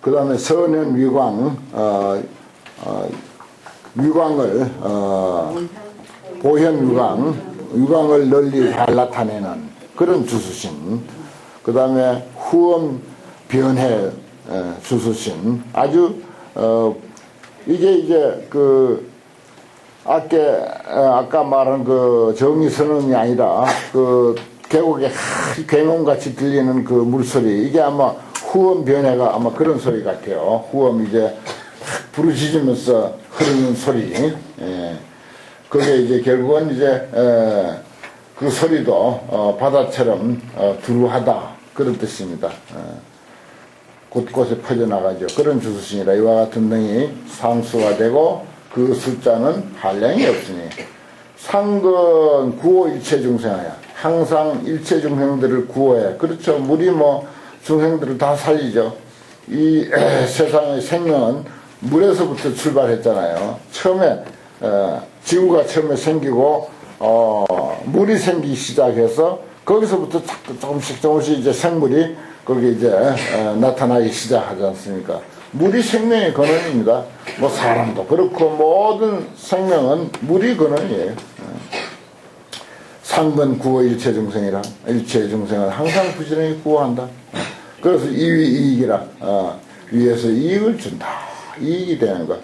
그 다음에 선현 위광, 위광을, 보현 위광을 널리 잘 나타내는 그런 주수신. 그 다음에 후엄 변해 주수신. 아주, 이게 이제 아까 말한 정의선언이 아니라 계곡에 괭음같이 들리는 그 물소리, 이게 아마 후엄 변해가 아마 그런 소리 같아요. 후엄 이제 부르짖으면서 흐르는 소리. 그게 이제 결국은 이제 그 소리도 바다처럼 두루하다 그런 뜻입니다. 곳곳에 퍼져나가죠. 그런 주수신이라 이와 같은 등이 상수가 되고 그 숫자는 한량이 없으니 상근 구호 일체 중생하여 항상 일체 중생들을 구호해. 그렇죠. 물이 중생들을 다 살리죠. 이 세상의 생명은 물에서부터 출발했잖아요. 처음에 지구가 처음에 생기고 물이 생기기 시작해서 거기서부터 조금씩 이제 생물이 거기 이제 나타나기 시작하지 않습니까? 물이 생명의 근원입니다. 사람도 그렇고 모든 생명은 물이 근원이에요. 상근 구호 일체 중생이라 일체 중생을 항상 부지런히 구호한다. 그래서 이위 이익이라 위에서 이익을 준다. 이익이 되는 것.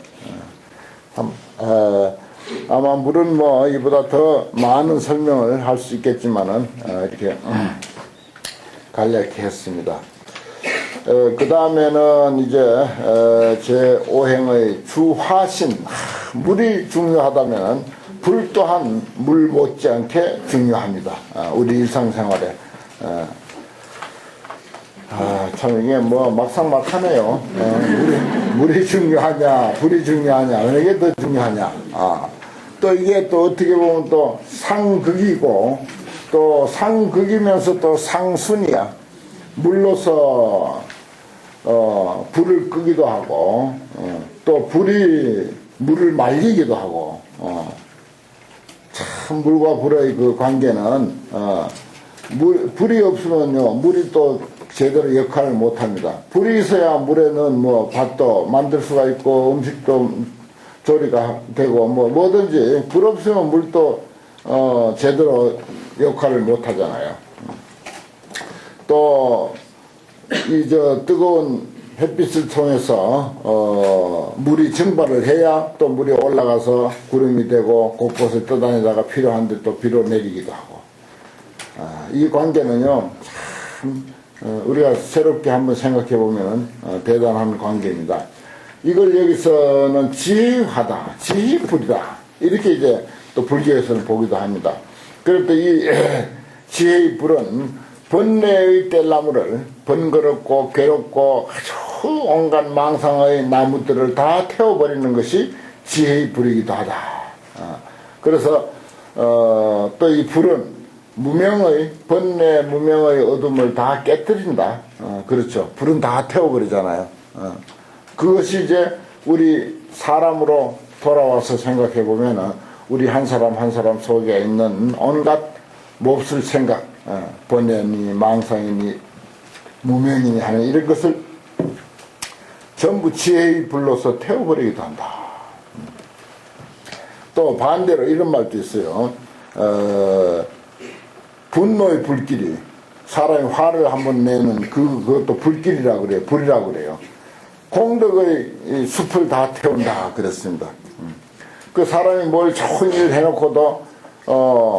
아마 물은 이보다 더 많은 설명을 할 수 있겠지만은 이렇게 간략히 했습니다. 그 다음에는 이제 제5행의 주화신. 물이 중요하다면 불 또한 물 못지않게 중요합니다. 우리 일상생활에. 참 이게 막상막하네요. 물이 중요하냐 불이 중요하냐 어느 게 더 중요하냐. 또 이게 또 어떻게 보면 또 상극이고 또 상극이면서 또 상순이야. 물로서 불을 끄기도 하고 또 불이 물을 말리기도 하고 참 물과 불의 그 관계는 불이 없으면요 물이 또 제대로 역할을 못합니다. 불이 있어야 물에는 밥도 만들 수가 있고 음식도 조리가 되고 뭐든지 불 없으면 물도 제대로 역할을 못하잖아요. 또 이 뜨거운 햇빛을 통해서 물이 증발을 해야 또 물이 올라가서 구름이 되고 곳곳을 떠다니다가 필요한데 또 비로 내리기도 하고. 이 관계는요 참 우리가 새롭게 한번 생각해 보면 대단한 관계입니다. 이걸 여기서는 지혜하다, 지혜불이다 이렇게 이제 또 불교에서는 보기도 합니다. 그럴 이 지혜의 불은 번뇌의 뗄나무를 번거롭고 괴롭고 아주 온갖 망상의 나무들을 다 태워버리는 것이 지혜의 불이기도 하다. 그래서 또 이 불은 무명의 번뇌 무명의 어둠을 다 깨뜨린다. 그렇죠. 불은 다 태워버리잖아요. 그것이 이제 우리 사람으로 돌아와서 생각해 보면은 우리 한 사람 한 사람 속에 있는 온갖 몹쓸 생각, 번뇌니 망상이니 무명이니 하는 이런 것을 전부 지혜의 불로서 태워버리기도 한다. 또 반대로 이런 말도 있어요. 분노의 불길이 사람이 화를 한번 내는 그것도 불길이라고 그래요. 불이라고 그래요. 공덕의 숲을 다 태운다 그랬습니다. 그 사람이 뭘 좋은 일을 해놓고도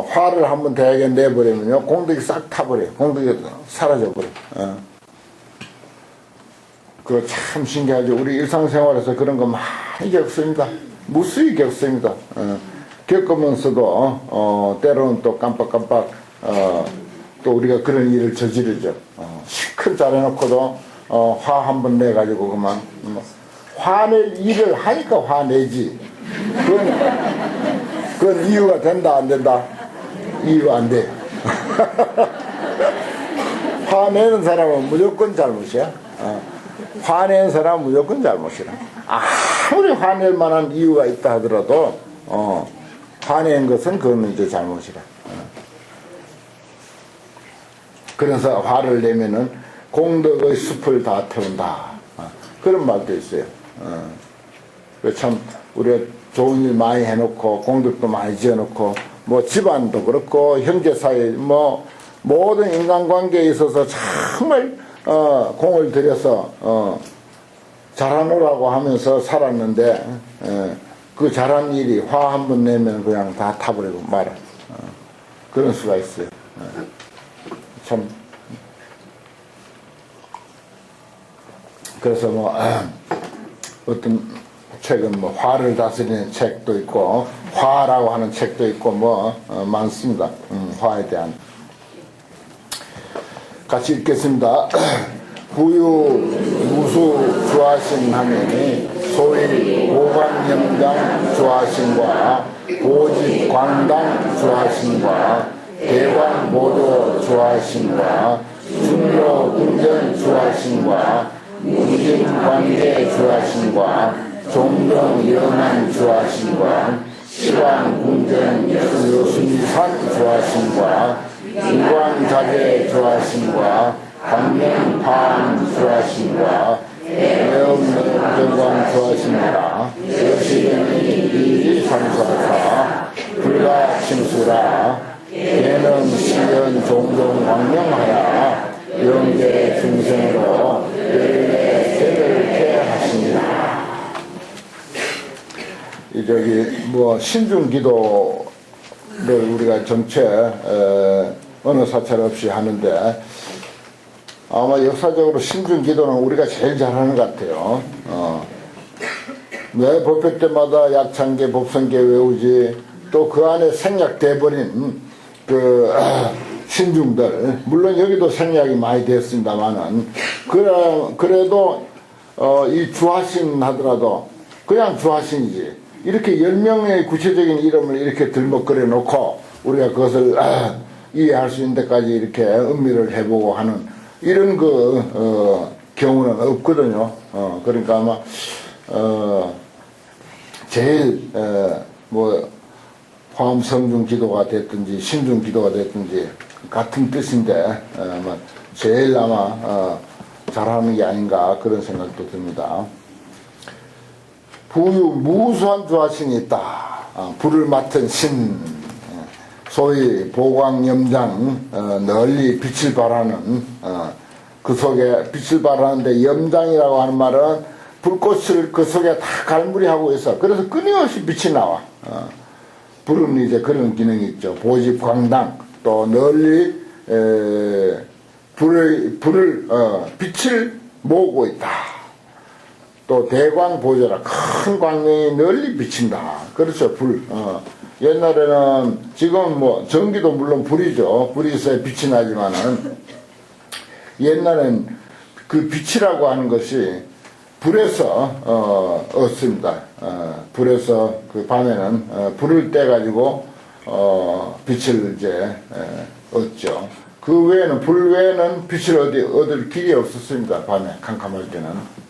화를 한번 대하게 내버리면요 공덕이 싹 타버려요. 공덕이 사라져버려요. 그거 참 신기하죠. 우리 일상생활에서 그런 거 많이 겪습니다. 무수히 겪습니다. 겪으면서도 때로는 또 깜빡깜빡 또 우리가 그런 일을 저지르죠. 시큰 잘해놓고도 화 한번 내가지고 그만 화낼 일을 하니까 화내지. 그건 이유가 된다 안 된다? 이유 안 돼. 화내는 사람은 무조건 잘못이야. 화내는 사람은 무조건 잘못이라. 아무리 화낼 만한 이유가 있다 하더라도 화낸 것은 그건 이제 잘못이라. 그래서 화를 내면은 공덕의 숲을 다 태운다. 그런 말도 있어요. 참 우리가 좋은 일 많이 해놓고 공덕도 많이 지어놓고 뭐 집안도 그렇고 형제 사이 뭐 모든 인간관계에 있어서 정말 공을 들여서 잘하노라고 하면서 살았는데 그 잘한 일이 화 한 번 내면 그냥 다 타버리고 말아. 그런 수가 있어요. 참 그래서 뭐 어떤 책은 뭐 화를 다스리는 책도 있고 화라고 하는 책도 있고 뭐 많습니다. 화에 대한. 같이 읽겠습니다. 부유 무수 주하신 하매니 소위 보관염장 주하신과 보집 광당 주하신과 대관 보도 주하신과 중로 군전 주하신과 무진관계 주하신과 종종 영한 주하신과 시방 궁전 순산 주하신과 인광자재 주하신과 광명파암 주하신과 매운정광 주하신과 여시경이 이리 삼수하사 불가침수라 개는 시연 종종 광명하라 영계 중생으로 열매 세별케 하시니라. 이 저기 뭐 신중기도를 우리가 전체 어느 사찰 없이 하는데 아마 역사적으로 신중기도는 우리가 제일 잘하는 것 같아요. 매 법회 때마다 약창계 법성계 외우지 또 그 안에 생략돼버린 그 신중들 물론 여기도 생략이 많이 됐습니다만은 그래도 이 주하신 하더라도 그냥 주하신이지 이렇게 10명의 구체적인 이름을 이렇게 들먹거려 놓고 우리가 그것을 이해할 수 있는 데까지 이렇게 음미를 해보고 하는 이런 경우는 없거든요. 그러니까 아마 제일 뭐 화엄성중 기도가 됐든지 신중 기도가 됐든지 같은 뜻인데 아마 제일 아마 잘하는 게 아닌가 그런 생각도 듭니다. 부유 무수한 주하신이 있다. 불을 맡은 신 소위 보광염장 널리 빛을 발하는 그 속에 빛을 발하는데 염장이라고 하는 말은 불꽃을 그 속에 다 갈무리하고 있어. 그래서 끊임없이 빛이 나와. 불은 이제 그런 기능이 있죠. 보집 광당 또 널리 빛을 모으고 있다. 또 대광 보조라 큰 광명이 널리 비친다. 그렇죠. 불. 옛날에는 지금 뭐 전기도 물론 불이죠. 불이 있어야 빛이 나지만은 옛날엔 그 빛이라고 하는 것이 불에서 얻습니다. 불에서 그 밤에는 불을 떼 가지고 빛을 이제 얻죠. 그 외에는 불 외에는 빛을 얻을 길이 없었습니다. 밤에 캄캄할 때는.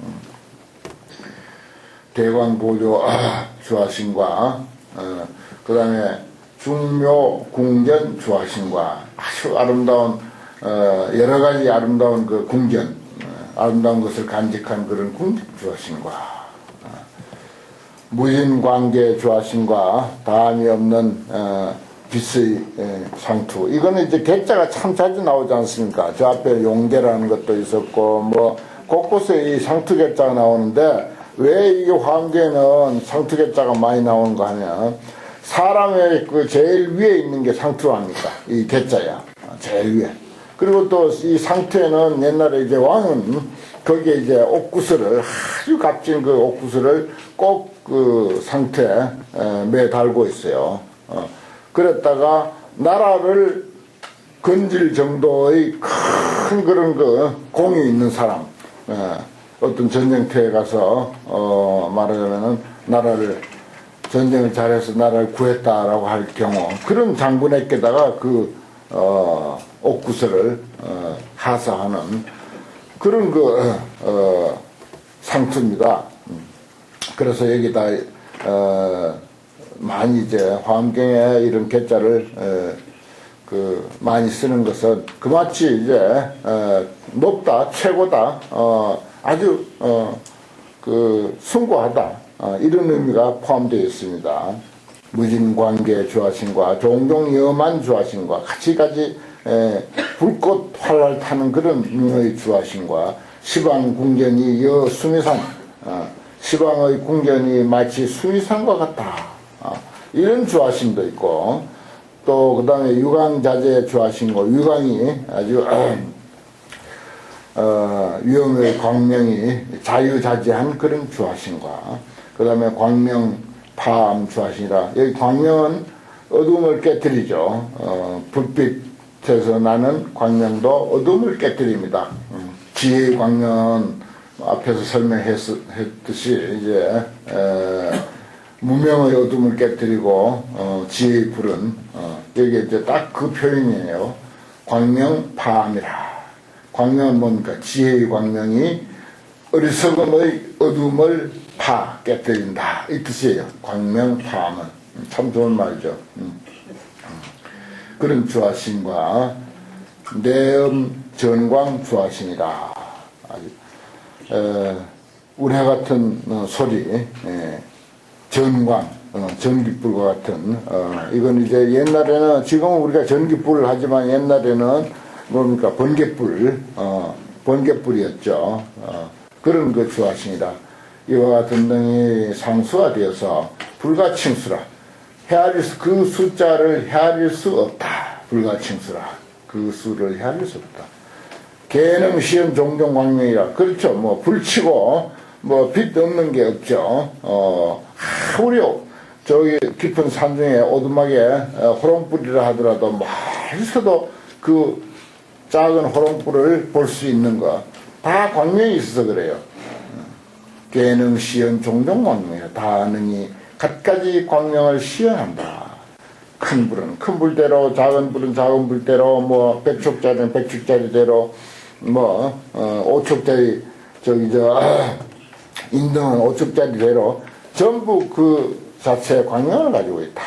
대광보조 주하신과 그 다음에 중묘 궁전 주하신과 아주 아름다운 여러가지 아름다운 그 궁전 아름다운 것을 간직한 그런 궁전 주하신과 무인관계 주하신과 다함이 없는 빛의 상투. 이거는 이제 개자가 참 자주 나오지 않습니까? 저 앞에 용계라는 것도 있었고 뭐 곳곳에 이 상투 개자가 나오는데 왜 이게 화엄계에는 상투개자가 많이 나오는가 하면 사람의 그 제일 위에 있는 게 상투 아닙니까? 이 개자야. 제일 위에. 그리고 또 이 상투에는 옛날에 이제 왕은 거기에 이제 옥구슬을 아주 값진 그 옥구슬을 꼭 그 상투에 매달고 있어요. 그랬다가 나라를 건질 정도의 큰 그런 그 공이 있는 사람. 어떤 전쟁터에 가서 말하자면은 나라를 전쟁을 잘해서 나라를 구했다라고 할 경우 그런 장군에게다가 그 옥구슬을 하사하는 그런 그 상투입니다. 그래서 여기다 많이 이제 화엄경에 이런 개자를 그 많이 쓰는 것은 그마치 이제 높다 최고다 아주 숭고하다. 이런 의미가 포함되어 있습니다. 무진관계 주하신과 종종염한 주하신과 같이 불꽃 활활 타는 그런 눈의 주하신과 시방궁전이 수미산, 시방의 궁전이 마치 수미산과 같다. 이런 주하심도 있고, 또 그 다음에 유광자재 주하신과 유광이 아주 위험의 광명이 자유자재한 그런 주하신과, 그 다음에 광명파암 주하신이라, 여기 광명은 어둠을 깨뜨리죠. 불빛에서 나는 광명도 어둠을 깨뜨립니다. 지혜의 광명은 앞에서 설명했듯이 이제 무명의 어둠을 깨뜨리고 지혜의 불은 여기 이제 딱 그 표현이에요. 광명파암이라. 광명은 뭡니까? 지혜의 광명이 어리석음의 어둠을 깨뜨린다. 이 뜻이에요. 광명파암은. 참 좋은 말이죠. 그런 주하신과 내음 전광 주하신이다. 우레 같은 소리, 전광, 전깃불과 같은, 이건 이제 옛날에는, 지금은 우리가 전깃불을 하지만 옛날에는 뭡니까? 번개불이었죠. 그런 그 주하신이다. 이와 같은 등이 상수화되어서 불가칭수라. 그 숫자를 헤아릴 수 없다. 불가칭수라. 그 수를 헤아릴 수 없다. 개능 시연 종종 광명이라. 그렇죠. 뭐 불치고 뭐 빛 없는 게 없죠. 우리 저기 깊은 산 중에 오두막에 호롱불이라 하더라도 멀리서도 그 작은 호롱불을 볼 수 있는 거 다 광명이 있어서 그래요. 개능 시연 종종 광명이라. 다 능히 갖가지 광명을 시연한다. 큰 불은 큰 불대로, 작은 불은 작은 불대로, 뭐 백촉짜리는 백촉짜리대로, 뭐 5촉짜리 인등은 5촉짜리대로 전부 그 자체의 광명을 가지고 있다.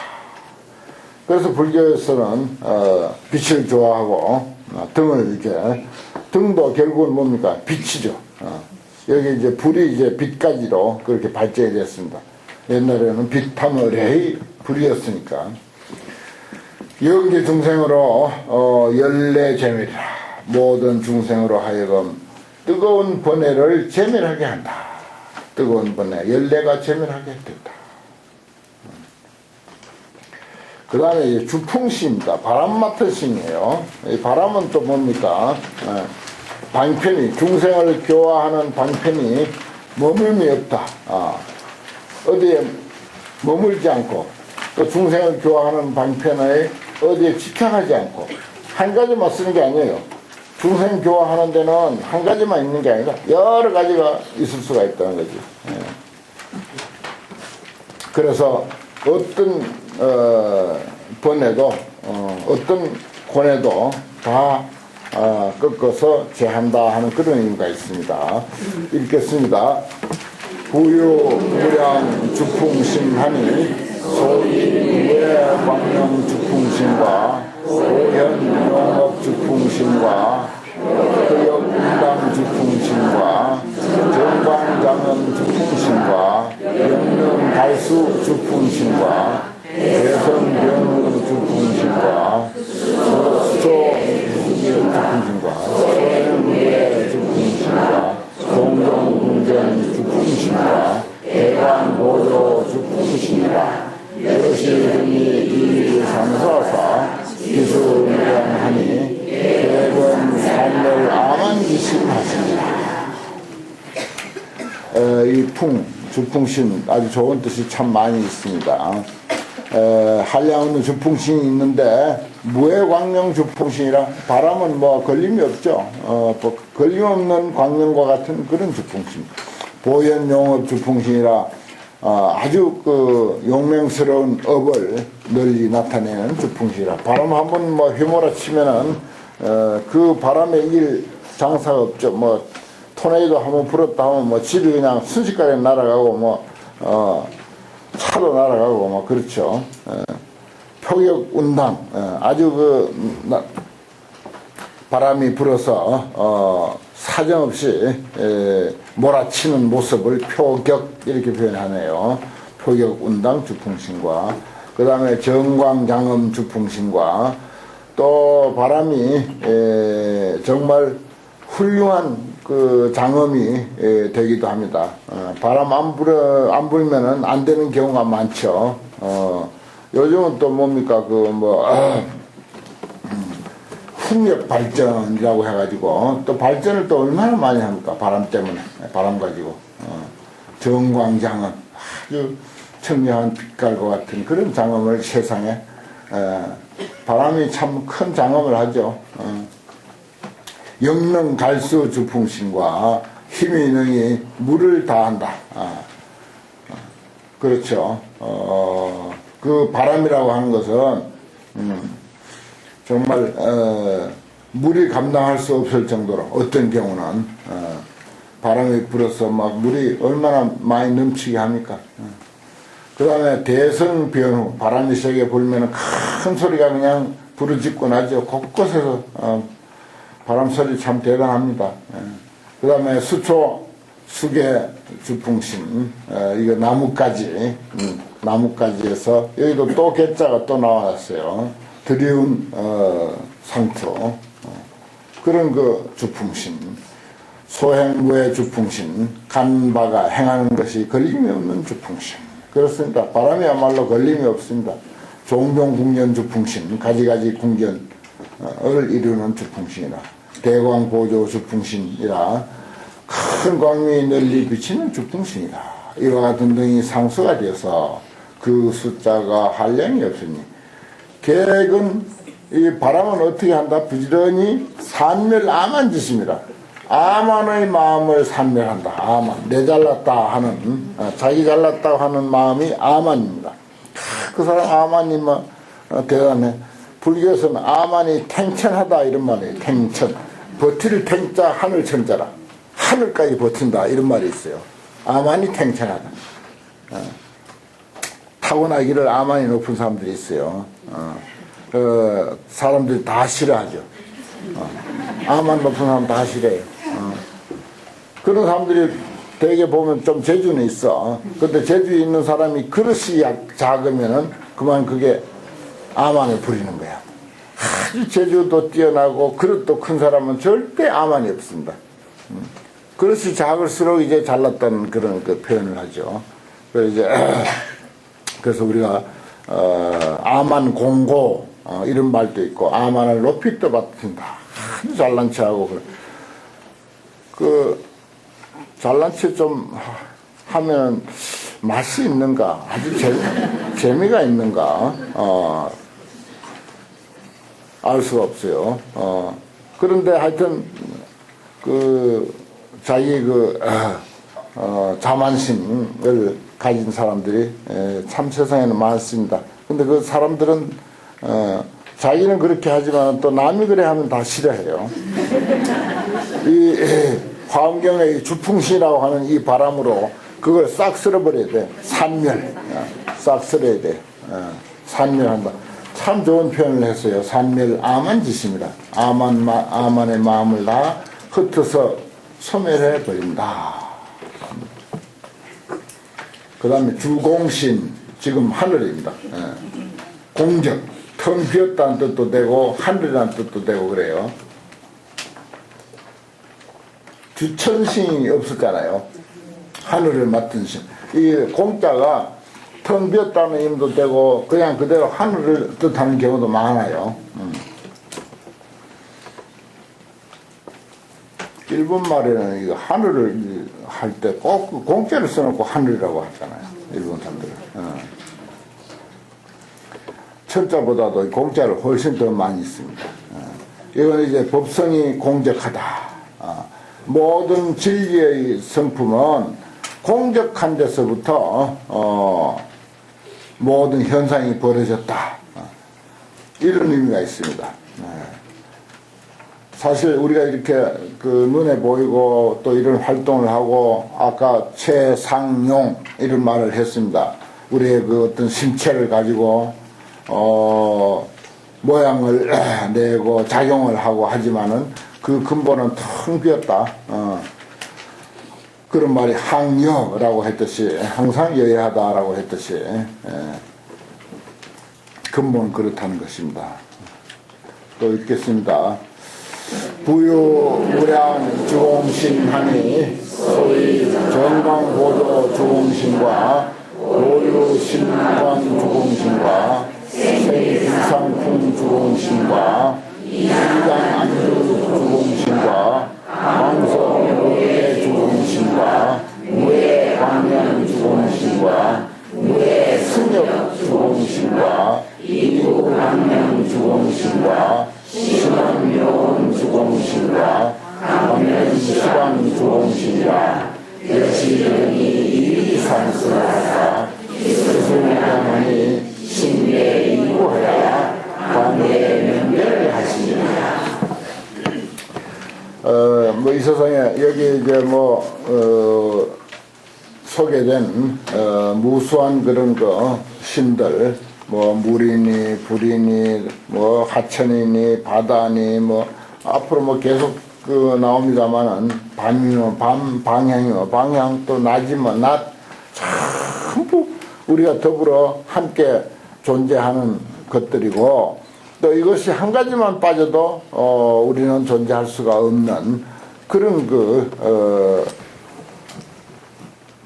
그래서 불교에서는 빛을 좋아하고 등을 이렇게, 등도 결국은 뭡니까? 빛이죠. 여기 이제 불이 이제 빛까지로 그렇게 발전이 됐습니다. 옛날에는 빛하늘의 불이었으니까. 영계 중생으로 열례제멸이라. 모든 중생으로 하여금 뜨거운 번뇌를 제멸하게 한다. 뜨거운 번뇌, 열례가 제멸하게 된다. 그 다음에 주풍시입니다. 바람 맡은 시이에요. 이 바람은 또 뭡니까? 방편이, 중생을 교화하는 방편이 머물미 없다. 어디에 머물지 않고, 또 중생을 교화하는 방편에 어디에 집착하지 않고, 한 가지만 쓰는 게 아니에요. 중생 교화하는 데는 한 가지만 있는 게 아니라 여러 가지가 있을 수가 있다는 거지. 그래서 어떤 번에도 어떤 권에도 다 꺾어서 제한다 하는 그런 의미가 있습니다. 읽겠습니다. 부유무량 주풍심하니 소위 무해광명 주풍심과 오현용업 주풍심과 흑역운당 주풍심과 정광장엄 주풍심과 영릉달수 주풍심과 대성병 주풍심과 수조 주풍심과 소행무예 주풍심과 동동궁전 주풍심과 대관보조 주풍심과 여실등이 이상사사 기수무량하니 대건 산멸 아만기심하십니다. 이 주풍심 아주 좋은 뜻이 참 많이 있습니다. 한량없는 주풍심이 있는데 무해광명 주풍심이라 바람은 뭐 걸림이 없죠. 걸림없는 광명과 같은 그런 주풍심. 보현용업 주풍심이라 아주 그 용맹스러운 업을 널리 나타내는 주풍심이라. 바람 한번 뭐 휘몰아치면은 그 바람에 이길 장사가 없죠. 뭐 토네이도 한번 불었다 하면 뭐 집이 그냥 순식간에 날아가고 뭐 차도 날아가고 뭐 그렇죠. 표격운당 아주 그 바람이 불어서 사정없이 몰아치는 모습을 표격 이렇게 표현하네요. 표격운당 주풍신과 그 다음에 정광장엄 주풍신과 또 바람이 정말 훌륭한 그 장엄이 되기도 합니다. 바람 안 불면은 안 되는 경우가 많죠. 요즘은 또 뭡니까 풍력 발전이라고 해가지고 또 발전을 또 얼마나 많이 합니까? 바람 때문에 바람 가지고 정광장엄 아주 청량한 빛깔과 같은 그런 장엄을 세상에 바람이 참 큰 장엄을 하죠. 영능 갈수 주풍신과 힘이 능히 물을 다한다. 그렇죠. 그 바람이라고 하는 것은 정말 물이 감당할 수 없을 정도로 어떤 경우는 바람이 불어서 막 물이 얼마나 많이 넘치게 합니까? 그 다음에 대성변후 바람이 세게 불면 큰 소리가 그냥 부르짖고 나죠. 곳곳에서 바람 소리 참 대단합니다. 그 다음에 수초 수계 주풍신 이거 나뭇가지에서 여기도 또 개자가 또 나왔어요. 드리운 상투 그런 그 주풍신 소행무의 주풍신 간바가 행하는 것이 걸림이 없는 주풍신 그렇습니다. 바람이야말로 걸림이 없습니다. 종종궁전 주풍신 가지가지 궁전을 이루는 주풍신이라 대광보조 주풍신이라 큰 광명이 널리 비치는 주풍신이라 이와 같은 등이 상수가 되어서 그 숫자가 한량이 없으니 계획은 이 바람은 어떻게 한다? 부지런히 산멸아만 짓습니다. 아만의 마음을 산멸한다. 아만 내 잘났다 하는 자기 잘났다고 하는 마음이 아만입니다. 그 사람 아만이면 대단해. 불교에서는 아만이 탱천하다 이런 말이에요. 탱천 버틸 탱자 하늘 천자라 하늘까지 버틴다 이런 말이 있어요. 아만이 탱천하다. 타고나기를 아만이 높은 사람들이 있어요. 사람들이 다 싫어하죠. 아만 높은 사람 다 싫어해요. 그런 사람들이 대개 보면 좀 재주는 있어. 근데 재주 있는 사람이 그릇이 작으면은 그만 그게 아만을 부리는 거야. 아주 재주도 뛰어나고 그릇도 큰 사람은 절대 아만이 없습니다. 그릇이 작을수록 이제 잘났다는 그런 그 표현을 하죠. 그래서 우리가 아만 공고 이런 말도 있고 아만을 높이 떠받친다. 아주 잘난 체하고 잘난 체 좀 하면 맛이 있는가 아주 재미가 있는가 알 수가 없어요. 그런데 하여튼 자기 자만심을 가진 사람들이 참 세상에는 많습니다. 근데 그 사람들은 자기는 그렇게 하지만 또 남이 그래 하면 다 싫어해요. 이 화엄경의 주풍신이라고 하는 이 바람으로 그걸 싹 쓸어버려야 돼. 산멸 싹 쓸어야 돼. 산멸한다. 참 좋은 표현을 했어요. 산멸 아만짓입니다. 아만의 마음을 다 흩어서 소멸해 버린다. 그 다음에 주공신 지금 하늘입니다. 공적 텅 비었다는 뜻도 되고 하늘이라는 뜻도 되고 그래요. 주천신이 없었잖아요. 하늘을 맡은 신. 이 공자가 텅 비었다는 의미도 되고 그냥 그대로 하늘을 뜻하는 경우도 많아요. 일본말에는 이거 하늘을 할 때 꼭 공자를 써놓고 하늘이라고 하잖아요. 일본 사람들은. 천자보다도 공자를 훨씬 더 많이 씁니다. 이건 이제 법성이 공적하다. 모든 진리의 성품은 공적한 데서부터 모든 현상이 벌어졌다. 이런 의미가 있습니다. 사실 우리가 이렇게 눈에 보이고 또 이런 활동을 하고 아까 최상용 이런 말을 했습니다. 우리의 그 어떤 신체를 가지고 모양을 내고 작용을 하고 하지만은 그 근본은 텅 비었다. 그런 말이 항여라고 했듯이 항상 여야하다라고 했듯이 근본은 그렇다는 것입니다. 또 읽겠습니다. 부유무량 주공신하니 소위 정광보조 주공신과 고유신광 주공신과 생길상풍 주공신과 이장안주 주공신과 광성무예 주공신과 무예광명 주공신과 무예승엽 주공신과 이구광명 주공신과 신왕묘원 주공신과 광명시방 주공신과 여시령이 이산스라사 기술량하니 신계 이구하야 광계 명결하시니라. 뭐 이 세상에 여기 이제 소개된 무수한 그런 신들 뭐 물이니 불이니 뭐 하천이니 바다니 뭐 앞으로 뭐 계속 나옵니다만은 밤이면 밤 방향이면 방향 또 낮이면 낮 전부 우리가 더불어 함께 존재하는 것들이고 또 이것이 한 가지만 빠져도 우리는 존재할 수가 없는 그런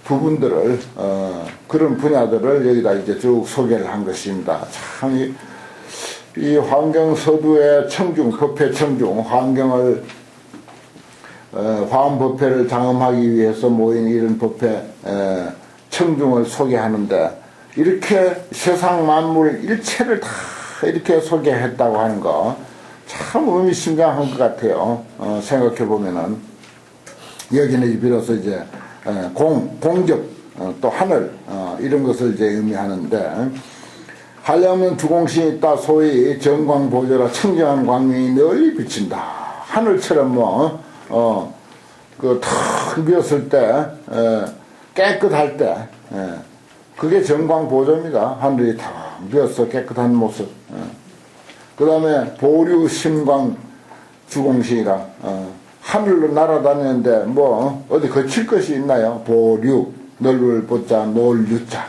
부분들을 그런 분야들을 여기다 이제 쭉 소개를 한 것입니다. 참 이 환경서두의 청중, 법회 청중, 화엄법회를 장엄하기 위해서 모인 이런 법회 청중을 소개하는데 이렇게 세상 만물 일체를 다 이렇게 소개했다고 하는 거 참 의미심장한 것 같아요. 생각해 보면은 여기는 비로소 이제 공적 또 하늘 이런 것을 이제 의미하는데 하려면 주공신이 있다. 소위 정광보조라 청정한 광명이 널리 비친다. 하늘처럼 탁 비었을 때 깨끗할 때 그게 정광보조입니다. 하늘이 탁 비어서 깨끗한 모습. 그 다음에 보류심광 주공신이라 하늘로 날아다니는데 뭐 어디 거칠 것이 있나요? 보류 넓을 보자 놀유자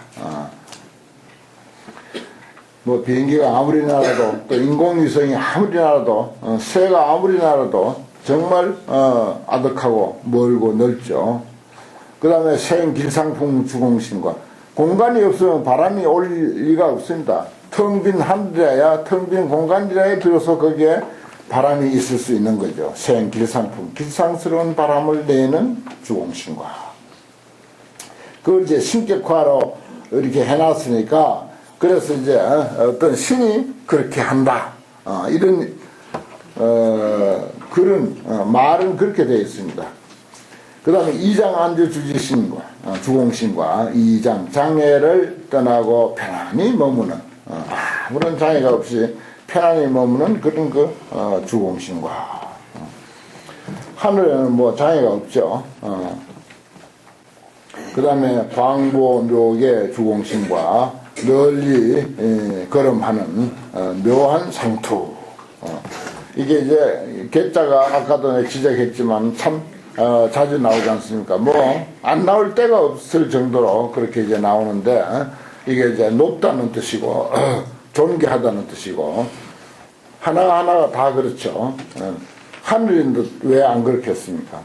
뭐 비행기가 아무리 날아도 또 인공위성이 아무리 날아도 새가 아무리 날아도 정말 아득하고 멀고 넓죠. 그 다음에 생길상풍 주공신과 공간이 없으면 바람이 올 리가 없습니다. 텅 빈 하늘이라야 텅 빈 공간이라야 비로소 거기에 바람이 있을 수 있는 거죠. 생길상풍 길상스러운 바람을 내는 주공신과 그걸 이제 신격화로 이렇게 해놨으니까 그래서 이제 어떤 신이 그렇게 한다 이런 그런 말은 그렇게 되어 있습니다. 그 다음에 이장안주 주지신과 주공신과 이장 장애를 떠나고 편안히 머무는 아무런 장애가 없이 편안히 머무는 그런 주공신과 하늘에는 뭐 장애가 없죠. 그 다음에 광보묘계 주공신과 널리 걸음하는 묘한 상투 이게 이제 개자가 아까도 내가 지적했지만 참 자주 나오지 않습니까? 뭐 안 나올 때가 없을 정도로 그렇게 이제 나오는데 이게 이제 높다는 뜻이고 존귀하다는 뜻이고 하나하나가 다 그렇죠. 하늘인데 왜 안 그렇겠습니까?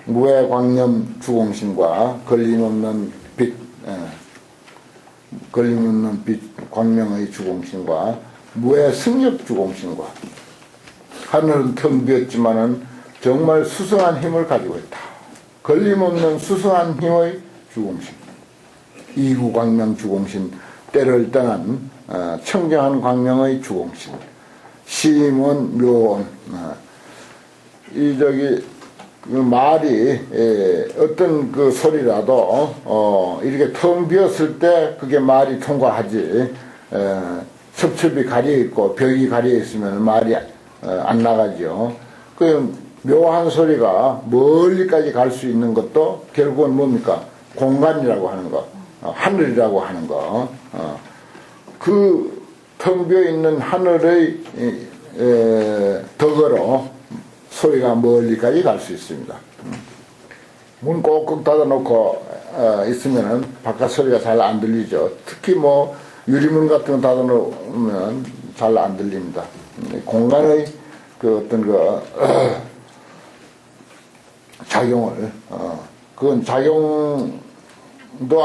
무해광념 주공신과 걸림없는 빛 걸림없는 빛 광명의 주공신과 무해승력 주공신과 하늘은 텅 비었지만은 정말 수성한 힘을 가지고 있다. 걸림없는 수성한 힘의 주공신 이구광명 주공신 때를 떠난 청정한 광명의 주공신 시임은 묘원 그 말이 어떤 그 소리라도 이렇게 텅 비었을 때 그게 말이 통과하지 첩첩이 가려있고 벽이 가려있으면 말이 안 나가죠. 그 묘한 소리가 멀리까지 갈 수 있는 것도 결국은 뭡니까? 공간이라고 하는 거 하늘이라고 하는 거 그 텅 비어있는 하늘의 덕으로 소리가 멀리까지 갈 수 있습니다. 문 꼭꼭 닫아놓고 있으면은 바깥 소리가 잘 안 들리죠. 특히 뭐 유리문 같은 거 닫아놓으면 잘 안 들립니다. 공간의 그 어떤 그 작용을 그건 작용도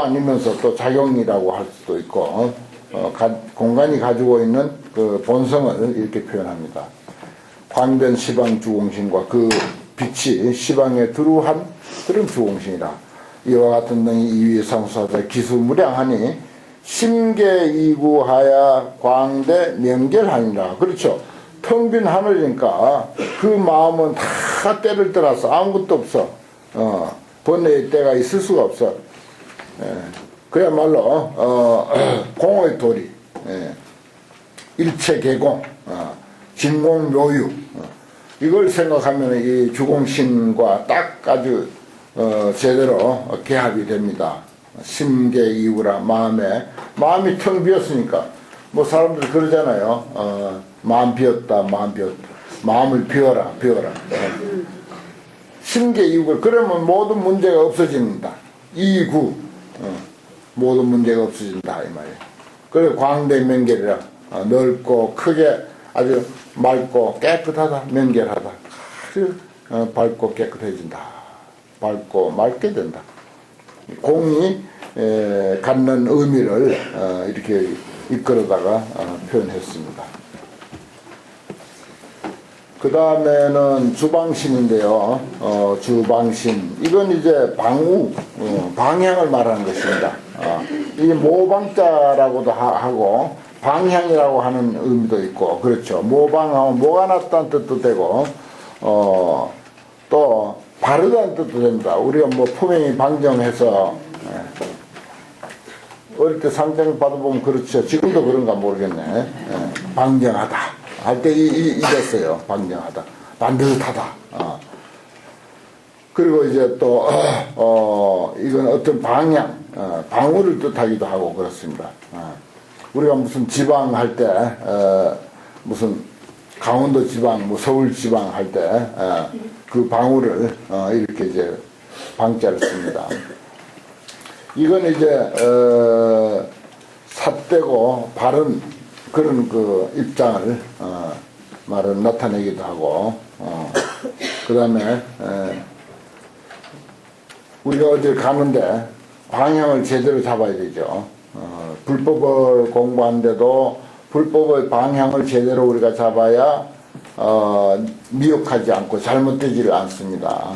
아니면서 또 작용이라고 할 수도 있고 공간이 가지고 있는 그 본성을 이렇게 표현합니다. 광된 시방 주공신과 그 빛이 시방에 두루한 그런 주공신이라. 이와 같은 등이 이위 상수하자 기수무량하니 심계이구하야 광대 명결하니라. 그렇죠. 텅 빈 하늘이니까 그 마음은 다 때를 떠나서 아무것도 없어. 번뇌의 때가 있을 수가 없어. 그야말로 공의 도리, 일체 개공, 진공묘유, 이걸 생각하면 이 주공신과 딱 아주 제대로 개합이 됩니다. 심계이구라. 마음이 텅 비었으니까 뭐 사람들 그러잖아요. 마음 비었다, 마음을 비워라. 심계이구. 그러면 모든 문제가 없어집니다. 이구. 모든 문제가 없어진다 이 말이에요. 그래서 광대명결이라. 넓고 크게 아주 맑고 깨끗하다. 명결하다. 아주 밝고 깨끗해진다. 밝고 맑게 된다. 공이 갖는 의미를 이렇게 이끌어다가 표현했습니다. 그 다음에는 주방신인데요. 주방신. 이건 이제 방우, 방향을 말하는 것입니다. 이게 모방자라고도 하고, 방향이라고 하는 의미도 있고, 그렇죠. 모방하면 뭐가 났다는 뜻도 되고, 또, 바르다는 뜻도 됩니다. 우리가 뭐 품행이 방정해서, 어릴 때 상장 받아보면 그렇죠. 지금도 그런가 모르겠네. 방정하다. 할 때 이랬어요. 방정하다. 반듯하다. 그리고 이제 또, 이건 어떤 방향, 방울을 뜻하기도 하고 그렇습니다. 우리가 무슨 지방 할 때, 무슨 강원도 지방, 뭐 서울 지방 할 때, 그 방울을 이렇게 이제 방자를 씁니다. 이건 이제, 삿되고 바른 그런 그 입장을 말을 나타내기도 하고, 그 다음에 우리가 어딜 가는데 방향을 제대로 잡아야 되죠. 불법을 공부하는데도 불법의 방향을 제대로 우리가 잡아야 미혹하지 않고 잘못되지를 않습니다.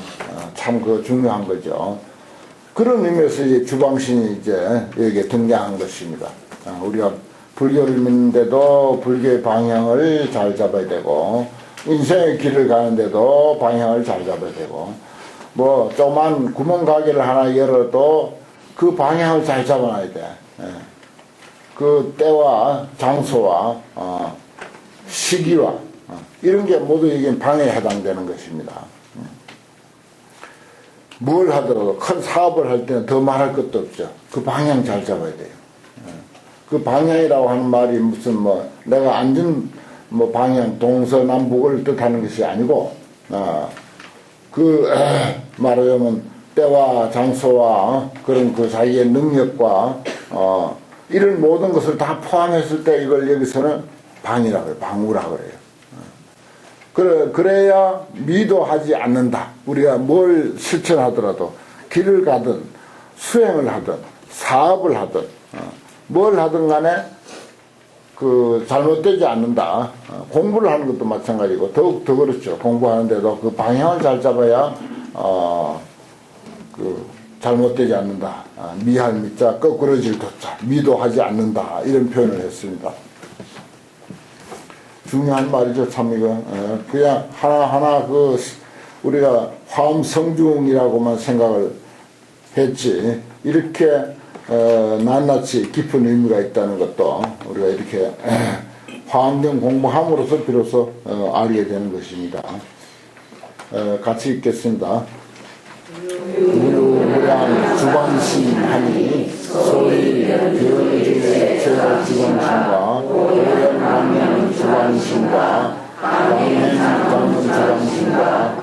참 그 중요한 거죠. 그런 의미에서 이제 주방신이 이제 여기에 등장한 것입니다. 우리가 불교를 믿는데도 불교의 방향을 잘 잡아야 되고, 인생의 길을 가는데도 방향을 잘 잡아야 되고, 뭐 조그만 구멍가게를 하나 열어도 그 방향을 잘 잡아놔야 돼. 그 때와 장소와 시기와 이런 게 모두 이게 방해에 해당되는 것입니다. 뭘 하더라도 큰 사업을 할 때는 더 말할 것도 없죠. 그 방향 잘 잡아야 돼요. 그 방향이라고 하는 말이 무슨 뭐 내가 앉은 뭐 방향 동서남북을 뜻하는 것이 아니고 말하자면 때와 장소와 그런 그 자기의 능력과 이런 모든 것을 다 포함했을 때 이걸 여기서는 방이라고 해요. 방우라고 그래요. 그래야 미도하지 않는다. 우리가 뭘 실천하더라도 길을 가든 수행을 하든 사업을 하든 뭘 하든 간에 그 잘못되지 않는다. 공부를 하는 것도 마찬가지고 더욱 더 그렇죠. 공부하는데도 그 방향을 잘 잡아야 그 잘못되지 않는다. 미할 미자 거꾸러질 도자 미도하지 않는다. 이런 표현을 했습니다. 중요한 말이죠. 참 이거 그냥 하나하나 그 우리가 화엄성중이라고만 생각을 했지 이렇게 낱낱이 깊은 의미가 있다는 것도 우리가 이렇게 화엄경 공부함으로써 비로소 알게 되는 것입니다. 같이 읽겠습니다. 무유무량 주방신하니 소위 비언주의 제도 주방신과 오염관념 주방신과 광행장은 주방신과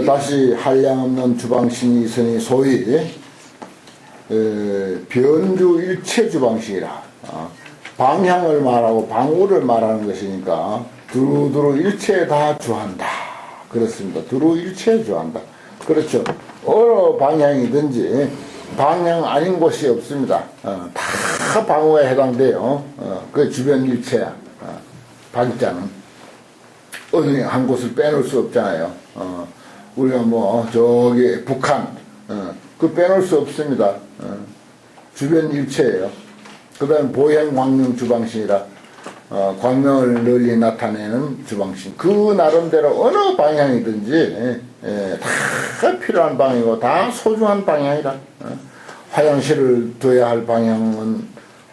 다시 한량없는 주방신이 있으니 소위 변주일체 주방신이라 방향을 말하고 방우를 말하는 것이니까 두루두루 일체에 다 주한다. 그렇습니다. 두루 일체에 주한다. 그렇죠. 어느 방향이든지 방향 아닌 곳이 없습니다. 다 방우에 해당돼요. 그 주변 일체야. 방자는 어느 한 곳을 빼놓을 수 없잖아요. 우리가 뭐 저기 북한 그 빼놓을 수 없습니다. 주변 일체예요. 그 다음에 보행광명 주방신이라 광명을 널리 나타내는 주방신. 그 나름대로 어느 방향이든지 다 필요한 방향이고 다 소중한 방향이라. 화장실을 둬야 할 방향은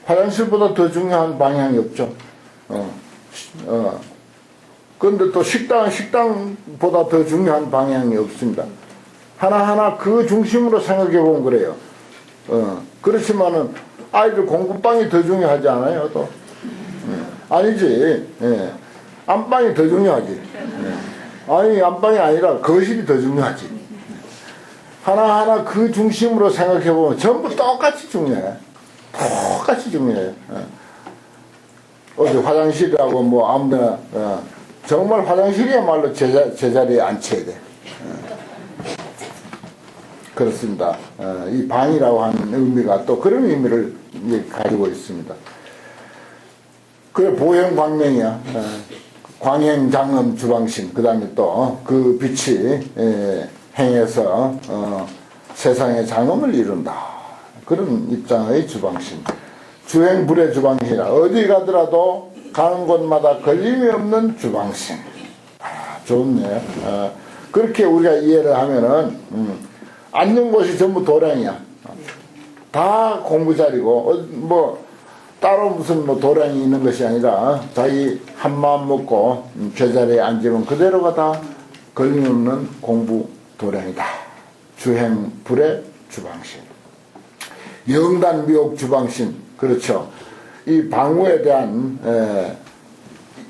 화장실보다 더 중요한 방향이 없죠. 그런데 또 식당보다 더 중요한 방향이 없습니다. 하나하나 그 중심으로 생각해 보면 그래요. 그렇지만은 아이들 공부방이 더 중요하지 않아요, 또? 아니지. 안방이 더 중요하지. 아니, 안방이 아니라 거실이 더 중요하지. 하나하나 그 중심으로 생각해 보면 전부 똑같이 중요해. 똑같이 중요해요. 어디 화장실이라고 뭐 아무데나, 정말 화장실이야말로 제자리에 앉혀야 돼. 그렇습니다. 이 방이라고 하는 의미가 또 그런 의미를 가지고 있습니다. 그래, 보행광명이야. 광행장엄 주방신. 그 다음에 또 그 빛이 행해서 세상의 장엄을 이룬다. 그런 입장의 주방신. 주행불의 주방신이라. 어디 가더라도 가는 곳마다 걸림이 없는 주방신. 좋네요. 그렇게 우리가 이해를 하면은 앉는 곳이 전부 도량이야. 다 공부자리고 뭐 따로 무슨 뭐 도량이 있는 것이 아니라 자기 한마음 먹고 제자리에 앉으면 그대로가 다 걸림없는 공부 도량이다. 주행불의 주방신. 영단 미혹 주방신. 그렇죠. 이 방우에 대한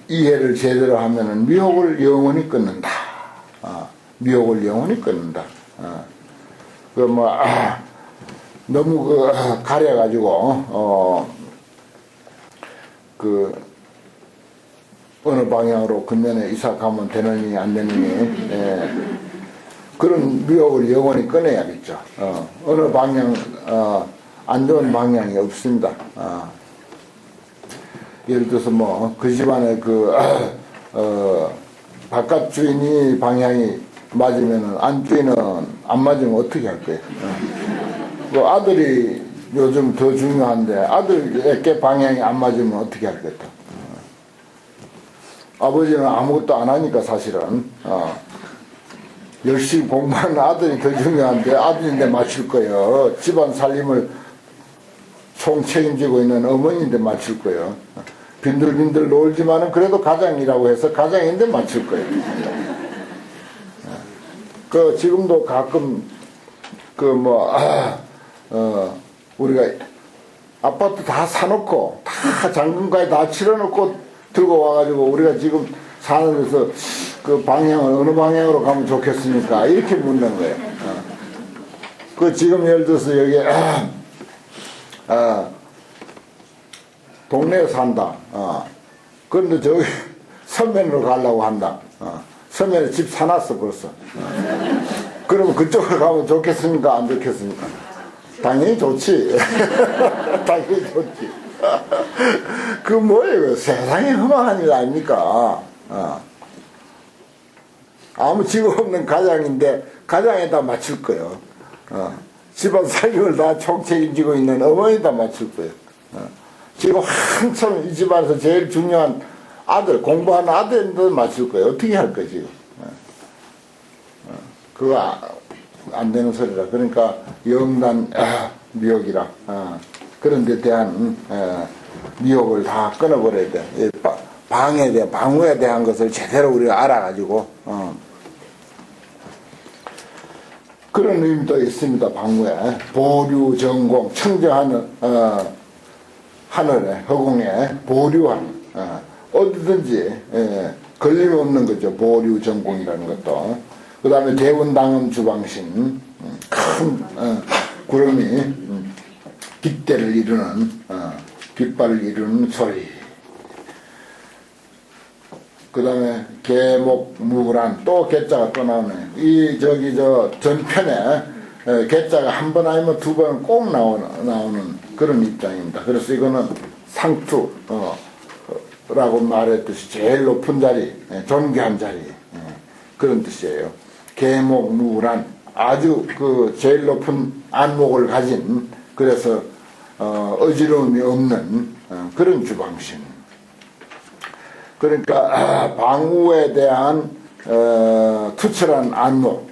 이해를 제대로 하면은 미혹을 영원히 끊는다. 미혹을 영원히 끊는다. 너무 가려가지고 어느 방향으로 근면에 이삭하면 되느니 안 되느니 그런 미혹을 영원히 끊어야겠죠. 어느 방향 안 좋은 방향이 없습니다. 예를 들어서 뭐 그 집안에 바깥 주인이 방향이 맞으면은 안주인은 안 맞으면 어떻게 할 거예요? 그 아들이 요즘 더 중요한데 아들에게 방향이 안 맞으면 어떻게 할겠다? 아버지는 아무것도 안 하니까 사실은 열심히 공부하는 아들이 더 중요한데 아들인데 맞출 거예요. 집안 살림을 총 책임지고 있는 어머니인데 맞출 거예요. 빈들빈들 놀지만은 그래도 가장이라고 해서 가장인데 맞출 거예요. 지금도 가끔 우리가 아파트 다 사놓고 다 잠금까지 다 치러놓고 들고 와가지고 우리가 지금 사는 데서 그 방향을 어느 방향으로 가면 좋겠습니까? 이렇게 묻는 거예요. 지금 예를 들어서 여기 동네에 산다. 그런데 저기 서면으로 가려고 한다. 서면에 집 사놨어 벌써. 그러면 그쪽으로 가면 좋겠습니까? 안 좋겠습니까? 당연히 좋지. 당연히 좋지. 그 뭐예요? 세상에 험한 일 아닙니까? 아무 직업 없는 가장인데 가장에다 맞출 거예요. 집안 살림을 다 총책임지고 있는 어머니에다 맞출 거예요. 지금 한참 이 집안에서 제일 중요한 아들, 공부하는 아들한테 맞출 거예요. 어떻게 할 거예요, 지금? 그거 안 되는 소리라. 그러니까 영단 미혹이라. 그런 데 대한 미혹을 다 끊어버려야 돼. 방에 대한, 방우에 대한 것을 제대로 우리가 알아가지고 그런 의미도 있습니다. 방우에 보류 전공 청정하늘 하늘에 허공에 보류하는 어디든지 걸림없는 거죠. 보류 전공이라는 것도 그 다음에 대운당은 주방신, 큰 구름이 깃대를 이루는 깃발을 이루는 소리. 그 다음에 계목무란, 또 개자가 또 나오네요. 이 전편에 개자가 한 번 아니면 두 번 꼭 나오는 그런 입장입니다. 그래서 이거는 상투 라고 말했듯이 제일 높은 자리, 존귀한 자리, 그런 뜻이에요. 계목무란, 아주 그 제일 높은 안목을 가진, 그래서 어지러움이 없는 그런 주방신. 그러니까 방우에 대한 투철한 안목,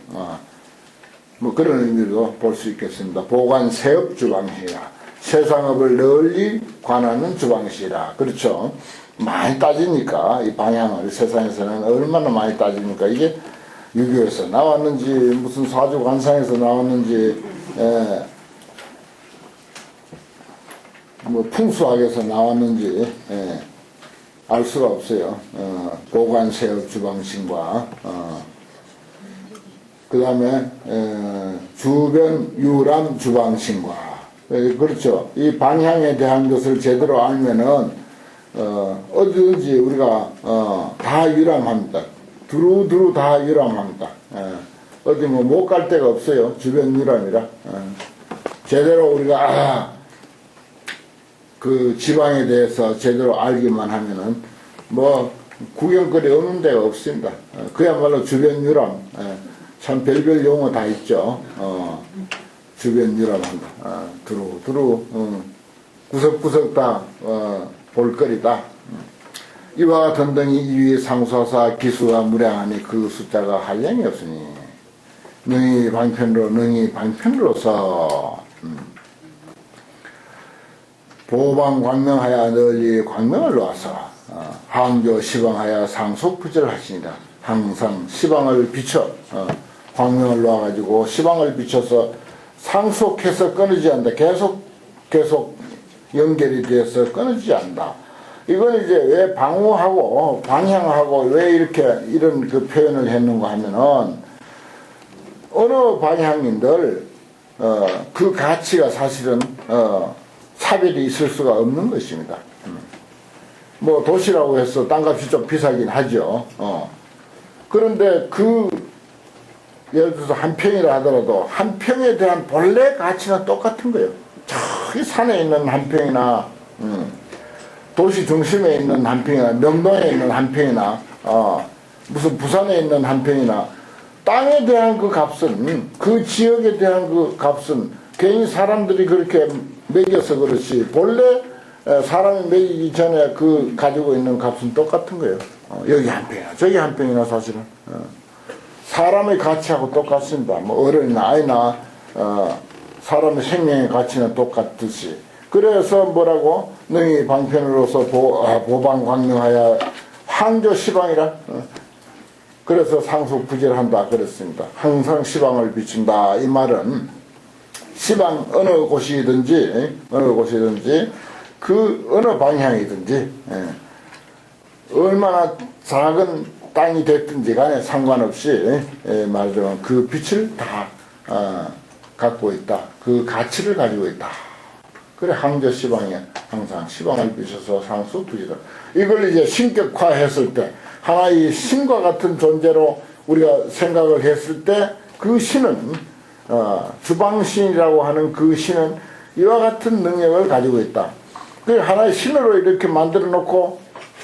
뭐 그런 의미로 볼 수 있겠습니다. 보관 세업 주방시라, 세상업을 널리 관하는 주방시라. 그렇죠. 많이 따지니까 이 방향을 세상에서는 얼마나 많이 따지니까 이게 유교에서 나왔는지 무슨 사주관상에서 나왔는지 뭐 풍수학에서 나왔는지 알 수가 없어요. 보관세업 주방신과 그 다음에 주변 유람 주방신과, 그렇죠. 이 방향에 대한 것을 제대로 알면은 어디든지 우리가 다 유람합니다. 두루두루 다 유람합니다. 어디 뭐 못 갈 데가 없어요. 주변 유람이라. 제대로 우리가 그 지방에 대해서 제대로 알기만 하면은 뭐 구경거리 없는 데가 없습니다. 그야말로 주변 유람. 참 별별 용어 다 있죠. 주변 유람한다. 두루두루 구석구석 다 볼거리다. 이와 같은 등이 이위 상소하사 기수가 무량하니 그 숫자가 한량이 없으니 능히 방편으로서 보방 광명하여 널리 광명을 놓아서 항조 시방하여 상속부지를 하시니라. 항상 시방을 비춰 광명을 놓아가지고 시방을 비춰서 상속해서 끊이지 않는다. 계속 연결이 돼서 끊어지지 않는다. 이건 이제 왜 방우하고 방향하고 왜 이렇게 이런 그 표현을 했는가 하면은 어느 방향인들 그 가치가 사실은 차별이 있을 수가 없는 것입니다. 뭐 도시라고 해서 땅값이 좀 비싸긴 하죠. 그런데 그 예를 들어서 한 평이라 하더라도 한 평에 대한 본래 가치는 똑같은 거예요. 저기 산에 있는 한 평이나 도시 중심에 있는 한 평이나 명동에 있는 한 평이나 무슨 부산에 있는 한 평이나 땅에 대한 그 값은, 그 지역에 대한 그 값은 괜히 사람들이 그렇게 매겨서 그렇지 본래 사람이 매기기 전에 그 가지고 있는 값은 똑같은 거예요. 여기 한 평이나 저기 한 평이나 사실은 사람의 가치하고 똑같습니다. 뭐 어른이나 아이나 사람의 생명의 가치는 똑같듯이. 그래서 뭐라고 능히 방편으로서 보방광명하여 항조 시방이라. 그래서 상속부지를 그랬습니다. 항상 시방을 비춘다. 이 말은 시방 어느 곳이든지 그 어느 방향이든지 얼마나 작은 땅이 됐든지 간에 상관없이 말하자면 그 빛을 다 갖고 있다. 그 가치를 가지고 있다. 그래 항저 시방에 항상 시방을 비춰서 상속부지다. 이걸 이제 신격화했을 때 하나의 신과 같은 존재로 우리가 생각을 했을 때 그 신은 주방신이라고 하는 그 신은 이와 같은 능력을 가지고 있다. 그 하나의 신으로 이렇게 만들어 놓고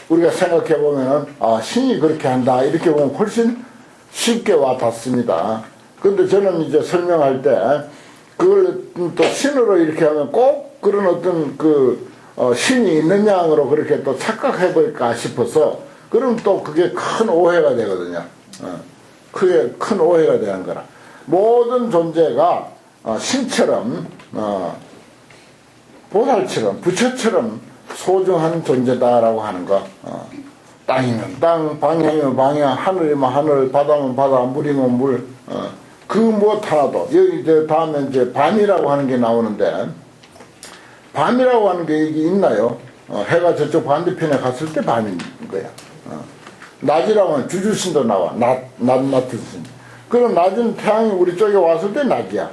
우리가 생각해 보면은 신이 그렇게 한다 이렇게 보면 훨씬 쉽게 와 닿습니다. 근데 저는 이제 설명할 때 그걸 또 신으로 이렇게 하면 꼭 그런 어떤 신이 있는 양으로 그렇게 또 착각해 볼까 싶어서 그럼 또 그게 큰 오해가 되거든요. 그게 큰 오해가 되는 거라. 모든 존재가 신처럼 보살처럼 부처처럼 소중한 존재다라고 하는 거. 땅이면 땅, 방향이면 방향, 하늘이면 하늘, 바다면 바다, 물이면 물. 그 무엇 하나도. 여기 이제 다음에 이제 밤이라고 하는 게 나오는데, 밤이라고 하는 게 이게 있나요? 해가 저쪽 반대편에 갔을 때 밤인 거야. 낮이라고 하면 주주신도 나와. 낮 같은 신. 그럼 낮은 태양이 우리 쪽에 왔을 때 낮이야.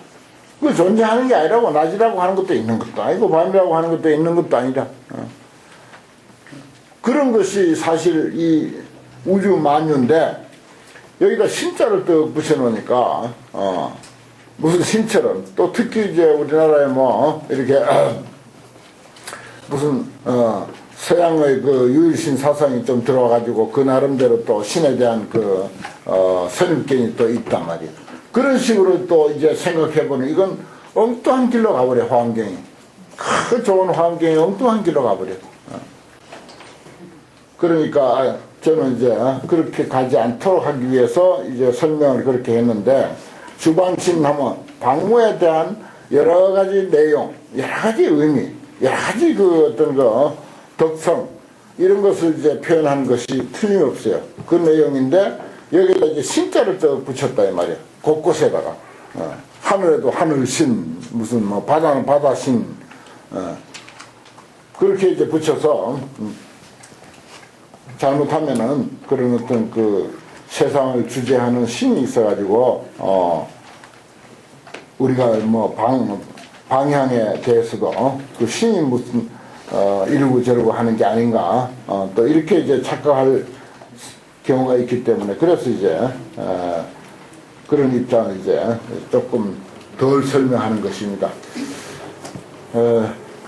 그 존재하는 게 아니라고. 낮이라고 하는 것도 있는 것도 아니고 밤이라고 하는 것도 있는 것도 아니라. 그런 것이 사실 이 우주 만유인데 여기다 신자를 또 붙여놓으니까 무슨 신처럼 또 특히 이제 우리나라에 뭐 이렇게 무슨 서양의 그 유일신 사상이 좀 들어와가지고 그 나름대로 또 신에 대한 그 선입견이 또 있단 말이에요. 그런 식으로 또 이제 생각해보면 이건 엉뚱한 길로 가버려. 환경이 그 좋은 환경이 엉뚱한 길로 가버려. 그러니까 저는 이제 그렇게 가지 않도록 하기 위해서 이제 설명을 그렇게 했는데, 주방신 하면 방무에 대한 여러 가지 내용, 여러 가지 의미, 여러 가지 그 어떤 거 덕성 이런 것을 이제 표현한 것이 틀림없어요. 그 내용인데 여기다 이제 신자를 또 붙였다 이 말이야. 곳곳에다가 하늘에도 하늘신, 무슨 뭐 바다는 바다신, 그렇게 이제 붙여서 잘못하면은 그런 어떤 그 세상을 주재하는 신이 있어가지고 우리가 뭐 방향에 대해서도 그 신이 무슨 이러고 저러고 하는 게 아닌가 또 이렇게 이제 착각할 경우가 있기 때문에, 그래서 이제 그런 입장을 이제 조금 덜 설명하는 것입니다.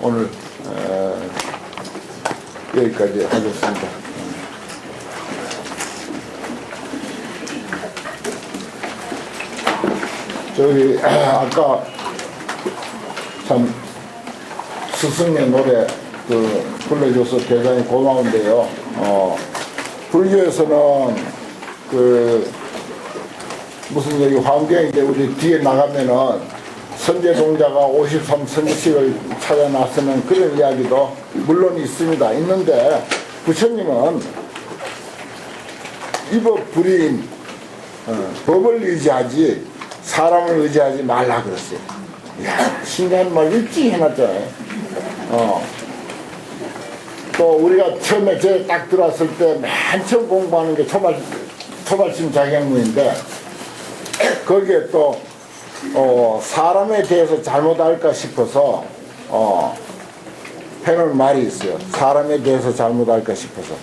오늘 여기까지 하겠습니다. 저기 아까 참 스승의 노래 그 불러줘서 대단히 고마운데요. 불교에서는 그 무슨 여기 환경인데 우리 뒤에 나가면은 선제동자가 53 선지식을 찾아 나서는 그런 이야기도 물론 있습니다. 있는데 부처님은 이법 불이인 법을 의지하지 사람을 의지하지 말라 그랬어요. 이야, 신기한 말 일찍 해놨잖아요. 또 우리가 처음에 저 딱 들어왔을 때 맨 처음 공부하는 게 초발심 자격문인데, 거기에 또 사람에 대해서 잘못 알까 싶어서 해놓은 말이 있어요. 사람에 대해서 잘못 알까 싶어서.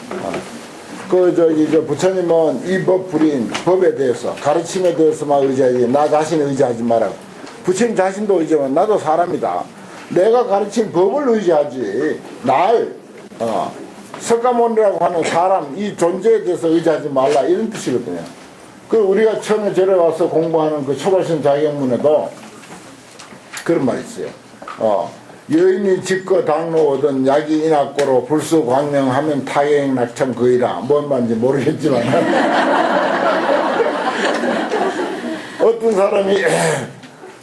저 부처님은 이 법 불인 법에 대해서, 가르침에 대해서만 의지하지 나 자신 의지하지 말라고. 부처님 자신도 의지하면 나도 사람이다. 내가 가르친 법을 의지하지 날 석가모니라고 하는 사람 이 존재에 대해서 의지하지 말라, 이런 뜻이거든요. 그 우리가 처음에 절에 와서 공부하는 그 초발심 자격문에도 그런 말이 있어요. 여인이 직거 당로 얻은 약이 인학고로 불수광명하면 타행 낙참 거이라. 뭔 말인지 모르겠지만 어떤 사람이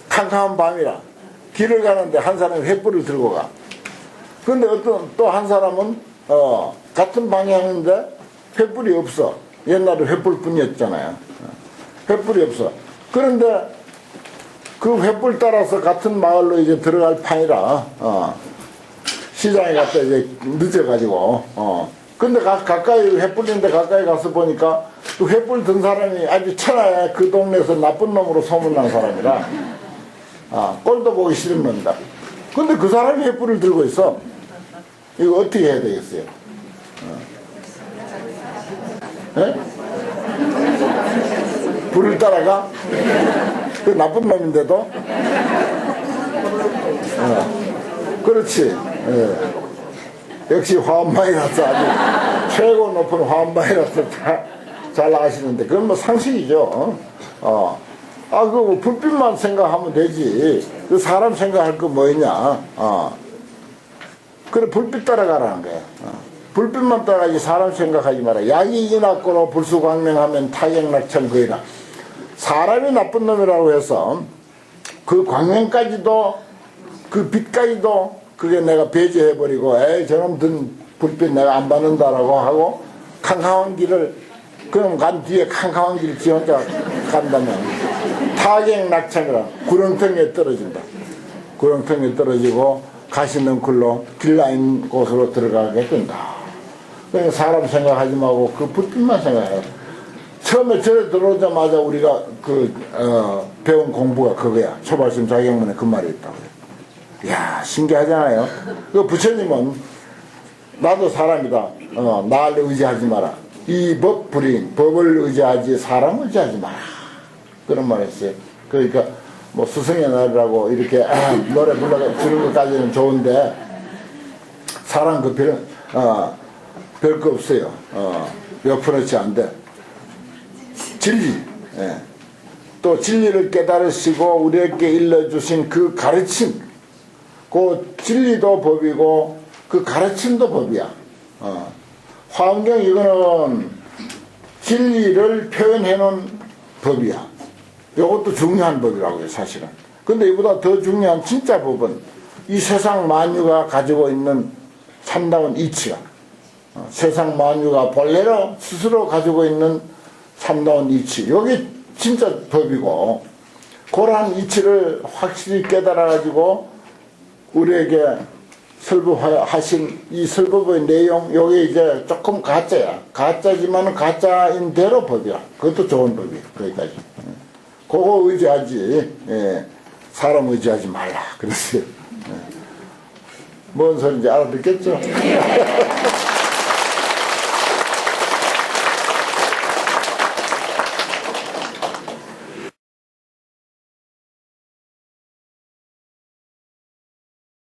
캄캄한 밤이라 길을 가는데 한 사람이 횃불을 들고 가. 근데 어떤 또 한 사람은 같은 방향인데 횃불이 없어. 옛날에 횃불뿐이었잖아요. 횃불이 없어. 그런데 그 횃불 따라서 같은 마을로 이제 들어갈 판이라 시장에 갔다 이제 늦어가지고 근데 가까이 횃불인데 가까이 가서 보니까 그 횃불 든 사람이 아주 천하에 그 동네에서 나쁜 놈으로 소문난 사람이라 꼴도 보기 싫은 놈이다. 근데 그 사람이 횃불을 들고 있어. 이거 어떻게 해야 되겠어요? 네? 불을 따라가? 그 나쁜 놈인데도? 그렇지. 역시 화엄마이라서 아주 최고 높은 화엄마이라서 잘 아시는데, 그건 뭐 상식이죠. 그 불빛만 생각하면 되지. 그 사람 생각할 거 뭐냐. 그래, 불빛 따라가라는 거야. 불빛만 따라가지 사람 생각하지 마라. 약이 인학고로 불수광명하면 타격낙천 거이라. 사람이 나쁜 놈이라고 해서 그 광명까지도 그 빛까지도 그게 내가 배제해버리고 에이 저놈 든 불빛 내가 안 받는다라고 하고 캄캄한 길을 그럼 간 뒤에 캄캄한 길 지 혼자 간다면 타격낙천이라 구렁텅이에 떨어진다. 구렁텅이에 떨어지고 가시는 글로 길라인 곳으로 들어가게 된다. 그러니까 사람 생각하지 말고 그 불빛만 생각해. 처음에 절에 들어오자마자 우리가 배운 공부가 그거야. 초발심 자격문에 그 말이 있다고요. 이야, 신기하잖아요. 그 부처님은 나도 사람이다. 나를 의지하지 마라. 이 법불인, 법을 의지하지 사람을 의지하지 마라. 그런 말 했어요. 그러니까 뭐 스승의 날이라고 이렇게 노래 부르는 것까지는 좋은데 사람 그 별거 없어요. 몇 프로치 안 돼. 진리. 예. 또 진리를 깨달으시고 우리에게 일러주신 그 가르침, 그 진리도 법이고 그 가르침도 법이야. 화엄경 이거는 진리를 표현해 놓은 법이야. 이것도 중요한 법이라고요, 사실은. 근데 이보다 더 중요한 진짜 법은 이 세상 만유가 가지고 있는 참다운 이치가, 세상 만유가 본래로 스스로 가지고 있는 참다운 이치, 여기 진짜 법이고, 그러한 이치를 확실히 깨달아가지고 우리에게 설법하신 이 설법의 내용, 요게 이제 조금 가짜야. 가짜지만 가짜인 대로 법이야. 그것도 좋은 법이야. 거기까지. 그거 의지하지. 예. 사람 의지하지 말라. 그랬어요. 예. 뭔 소리인지 알아듣겠죠?